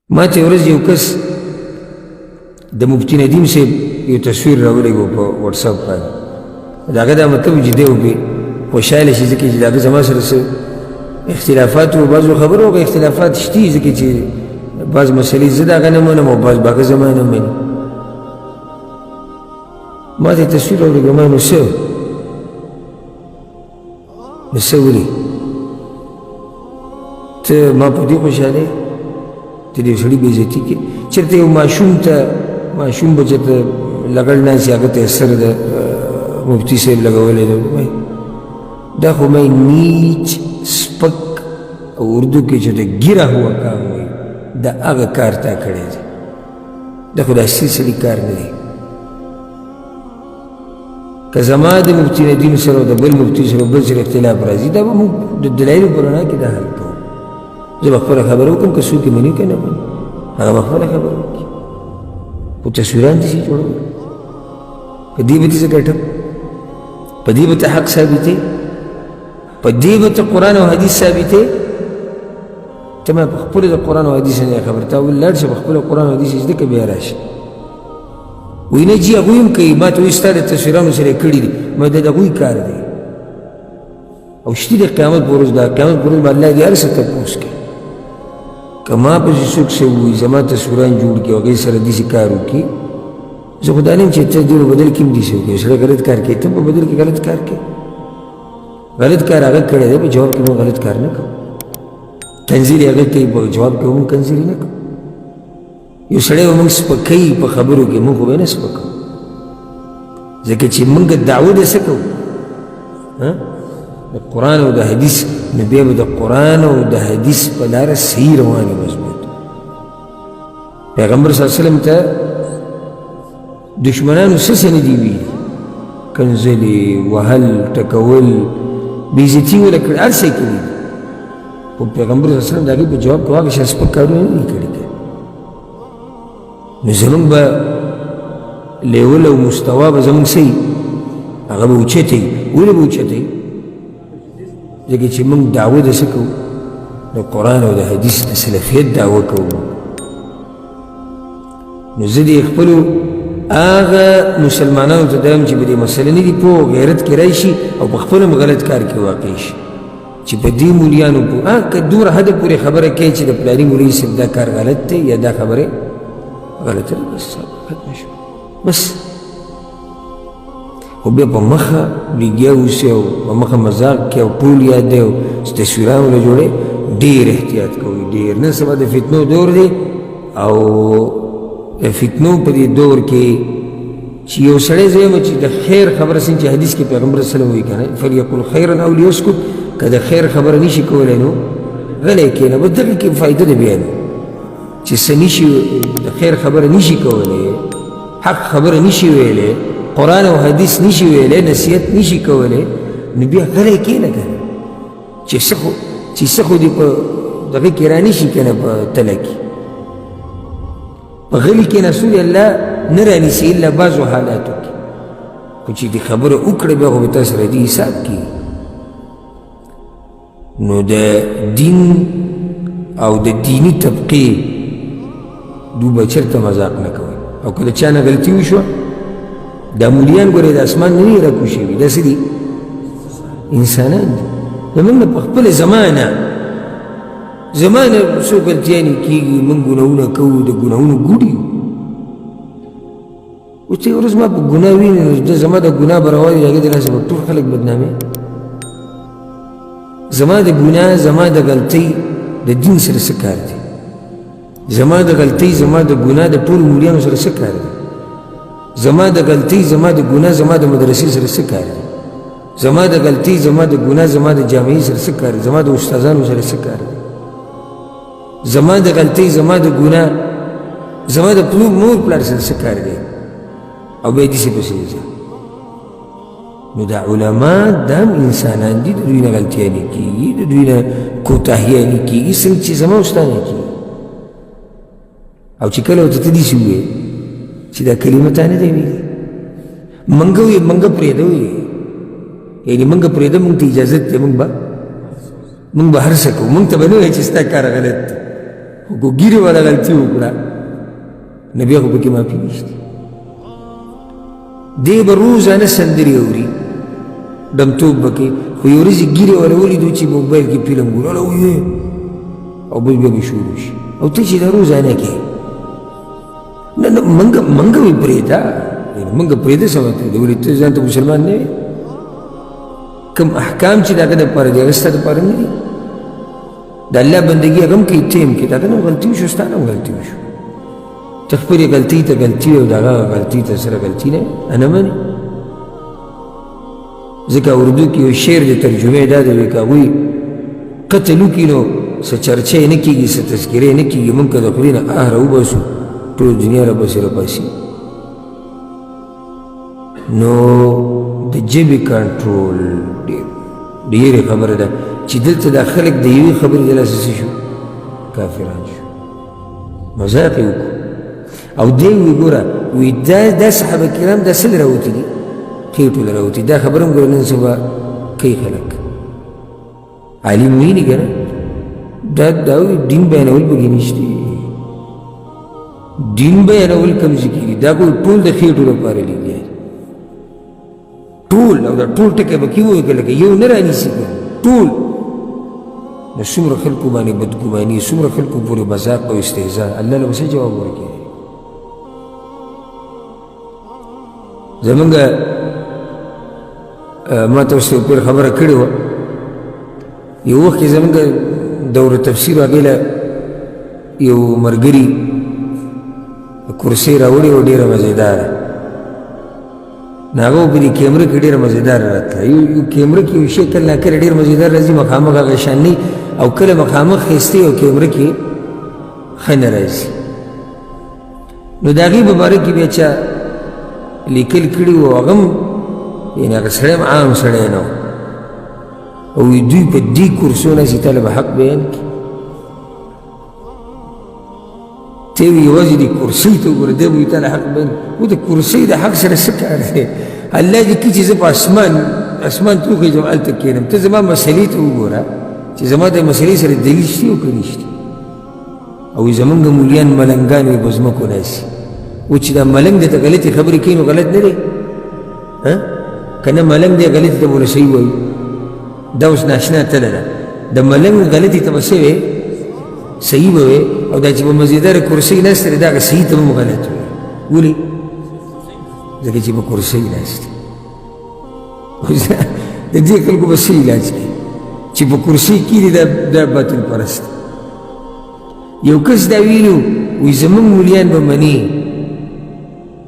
ما ته ورځ یو کس د مفتی ندیم صاحب یو تصویر راولېږه په وټساپ باندې د هغه دا مطلب چې دی وکړي خوشحاله شي ځکه چې د هغه زما سره څه اختلافات و بعضو خبرو هغه اختلافات شتي ځکه چې بعض مسلې زه د هغه نه منم او بعض به هغه زما نه مني ما ته تصویر راولېږه ما نو څه نو څه ولې ته ما په دې خوشحاله ته دې سړي بې عزتي کې چېرته یو ماشوم به چېرته لګړ ناستي هغه ته سر د مفتي صاحب لګولی دی دا خو مای نیچ سپک او اردو کې چې د ګیره هوا کام وایي دا هغه کار تا کړی دی دا خو د اصلي سړي کار نه دی که زما د مفتي ندیم سره او د بل مفتي سره بل سره اختلاف راځي دا به موږ د دلایلو په رڼا کې دا حل کوو زه به خپله خبره وکړم که څوک یې مني که نه مني هغه به خپله خبره وکړي خو تصویران داسې جوړول په دې به دې زه ګټم په دې به ته حق ثابتې په دې به ته قرآن او حدیث ثابتې ته ما په خپله د قرآن او حدیث نه خبر تا ویل لاړ شه په خپله قرآن او حدیث زده که بیا راشه وایي نه جي هغوی هم کوي ما ته وایي ستا د تصویرانو سره یې کړي دي ما د هغوی کار دی او شتي د قیامت په ورځ دا قیامت په ورځ به الله دې هر څه تپوس کوي که ما پسې څوک څه ووایي زما تصویران جوړ کړي او هغې سره داسې کار وکړي زه خو دا نه یم چې ته دې په بدل کې هم داسې وکړي یو سړی غلط کار کوي ته په بدل کې غلط کار کوي غلط کار هغه کړی دی په جواب کې موږ غلط کار نه کوو کنځلې هغه کوي په جواب کې موږ کنځلې نه کوو یو سړی به موږ سپکوي په خبرو کې موږ خو به یې نه سپکوو ځکه چې موږ دعوه د څه کوو د قرآن او د حدیث نو بیا به د قرآن او د حدیث په لاره صحیح روانې مضبوط پیغمبر صلی الله علیه وسلم ته دشمنانو څه څه نه دي ویلي کنځلې وهل ټکول بېعزتي وله کړې هر څه یې کړي دي خو پیغمبر صلی الله علیه وسلم د هغې په جواب کې هغه شان سپک کارونه نه دي کړي نو زمونږ به لیول او مستوا به زمونږ څه هغه به اوچته وي ولې به اوچته وي ځکه چې موږ دعوه د څه کوو د قرآن او د حدیث د سلفیت دعوه کوو نو زه دې خپلو هغه مسلمانانو ته دا یم چې په دې مسله نه دي پوه غیرت کې راشي او په خپله هم غلط کار کې واقع شي چې په دې مولیانو پوه که دومره حده پورې خبره کوي چې د پلاني مولوي صاحب دا کار غلط دی یا دا خبرې غلطه ده بس ختمه شوه بس خو بیا په مخه میډیا اوسي او په مخه مذاق کې او ټول یاد دی او تصویران له جوړې ډېر احتیاط کوئ ډېر نن سبا د فتنو دور دی او د فتنو په دې دور کې چې یو سړی زه یم چې د خیر خبره څنګه چې حدیث کې پیغمبر صلی الله علیه وسلم وایي که نه فلیقل خیرا او لیسکت که د خیر خبره نشي کولی نو غلی کښېنه بس دغه کې فایده ده بیا نو چې څه نشي د خیر خبره نشي کولی حق خبره نشي ویلی قرآن او حدیث نشي ویلی نصیحت نشي کولی نو بیا غلی کښېنه که نه چې څه خو دې په دغه کې رانشي که نه په تله کې په غلي کښېناستو دې الله نه رانیسي الا بعضو حالاتو کې خو چې دې خبره وکړه بیا خو به تا سره دې حساب کېږي نو د دین او د دیني طبقې دوی به چېرته مذاق نه کوي او که د چا نه غلطي وشوه دا مولیان ګورې د اسمان نه دي راکوشي وي دا څه دي انسانان دي زموږ نه په خپله زمانه څو غلطیانې کېږي موږ ګناهونه کوو د ګناهونو ګوډ یو اوس ته یو ورځ ما په ګناه وینې نو زما د ګناه به روان وي د هغې د لاسه به ټول خلک بدنامې زما د ګناه زما د غلطۍ د دین سره څه کار دی زما د غلطۍ زما د ګناه د ټولو مولیانو سره څه کار دی زما د غلطۍ زما د ګناه زما د مدرسې سره څه کار دی زما د غلطۍ زما د ګناه زما د جامعې سره څه کار دی زما د استادانو سره څه کار دی زما د غلطۍ زما د ګناه زما د مور پلار سره څه کار دی او بیا داسې پسې ځه نو دا علما دا هم انسانان دي د دوی نه غلطیانې کېږي د دوی نه کوتاهیانې کېږي څنګه چې زما او ستا نه کېږي او چې کله ورته ته داسې ووایې چې دا کلمه تا نه دی ویلې منګه وایې منګه پرېږده وایې یعنې منګه پرېږده مونږ ته اجازت دی مونږ به هر څه کوو مونږ ته به نه وایې چې ستا کار غلط دی خو ګیرې والا غلطي وکړه نو بیا خو پکې معافي نشته. دی به روزانه سندرې اوري ډمتوب به کې، خو یو ورځې ګیرې والا ولیدو چې موبایل کې فلم ګوري وایي او بل بیا به شروع شي. او ته چې دا روزانه کې نه نه منګه وي پرېږده، منګه پرېږده څه مطلب دی؟ ولې ته ځان ته مسلمان نه وې؟ کوم احکام چې د هغه دپاره دي هغه ستا دپاره نه دي. د الله بندګي هغه هم کوي ټیم کې، د هغه نه هم غلطي وشو ستا نه هم غلطي وشو. ته خپلې غلطۍ ته غلطي او د هغه غلطۍ ته سره غلطي نه منې. ځکه اردو کې یو شعر د ترجمې دا دی که هغوی قتل وکړي نو څه چرچه یې نه کېږي، څه تذکرې نه کېږي، موږ که د خولې نه راوباسو ټول دنیا راپسې راپاسي. نو د ژبې کنټرول ډېرې خبره ده چې دلته دا خلک د یوې خبرې د لاسه څه شو؟ کافران شو. مذاق یې وکړو او دی وی ګوره وی دا صحابه کرام دا څه راوتي دي؟ خېټو له راوتي. دا خبره هم ګوره نن سبا کوي خلک، عالم ویني که نه دا دین بیانول پکې نشته. دین بیانول کوم ځای کېږي؟ دا خو ټول د خېټو لپاره لیکلی ټول، او دا ټول ټکی به کې ووایي که لکه یو نه رانیسي که ټول. نو څومره خلکو باندې بدګماني، څومره خلکو پورې مذاق او استهزاء، الله له به څه جواب ورکوي؟ زمونږ ما ته اوس یو پیر خبره کړې وه، یو وخت کې زمونږ دوره تفسیر هغې له یو ملګري کرسۍ راوړې وه ډېره مزېداره. نو هغه په دې کیمره کې ډېره مزېداره راتله. یو کیمره کې یو شی کله ناکله ډېر مزېدار راځي، مخامخ هغه شان نه، او کله مخامخ ښایسته او کیمره کې ښه نه راځي. نو د هغې په باره کې بیا چا لیکل کړي وو، هغه هم یعنې هغه سړی هم عام سړی نه و، او دوی په دې کورسو نه چې تاله به حق بیان کړي. ته یې یوازې د کرسۍ ته وګوره، دی به وي تاله حق بیان کړي. و د کرسۍ د حق سره څه کار دی؟ الله دې کړي چې زه په اسمان ته وخېږم هلته کښېنم. ته زما مسلې ته وګوره چې زما د مسلې سره دلیل شته او که نشته. او زمونږ مولیان ملنګان وي په ځمکو ناسي، و چې دا ملنګ دی ته غلطې خبرې کوي نو غلط نه دی؟ که نه ملنګ دی غلطې ته به ونه صحیح وایي. دا اوس ناشنا تله ده. د ملنګ غلطې ته به څه وې؟ صحیح به وې. او دا چې په مزېداره کرسۍ ناسته دی دا هغه صحیح ته به هم غلط وې. ولې؟ ځکه چې په کرسۍ ناست دی. د دې خلکو به څه علاج کوي چې په کرسۍ کښېني؟ دا باطل پرست. یو کس دا ویلو وی زمونږ مولیان به مني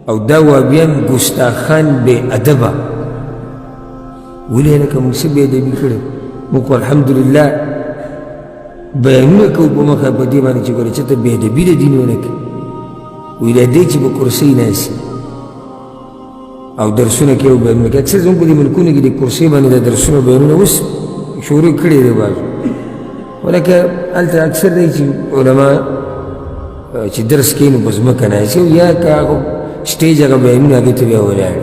او دا وابیان ګستاخان بې ادبه. ولې لکه موږ څه بې ادبي کړی؟ موږ خو الحمدلله بیانونه کوو په مخه په دې باندې چې ګوره چېرته بې ادبي د دین ونه کړي. وی دا دی چې په کرسۍ ناستي او درسونه کوي او بیانونه کوي. اکثر زموږ په دې ملکونو کې د کرسۍ باندې د درسونه بیانونه اوس شروع کړي دی بعضو، ولکه هلته اکثر دی چې علما چې درس کوي نو په ځمکه ناستي، او یا که هغه سټیج هغه بیانونه هغې ته بیا ولاړ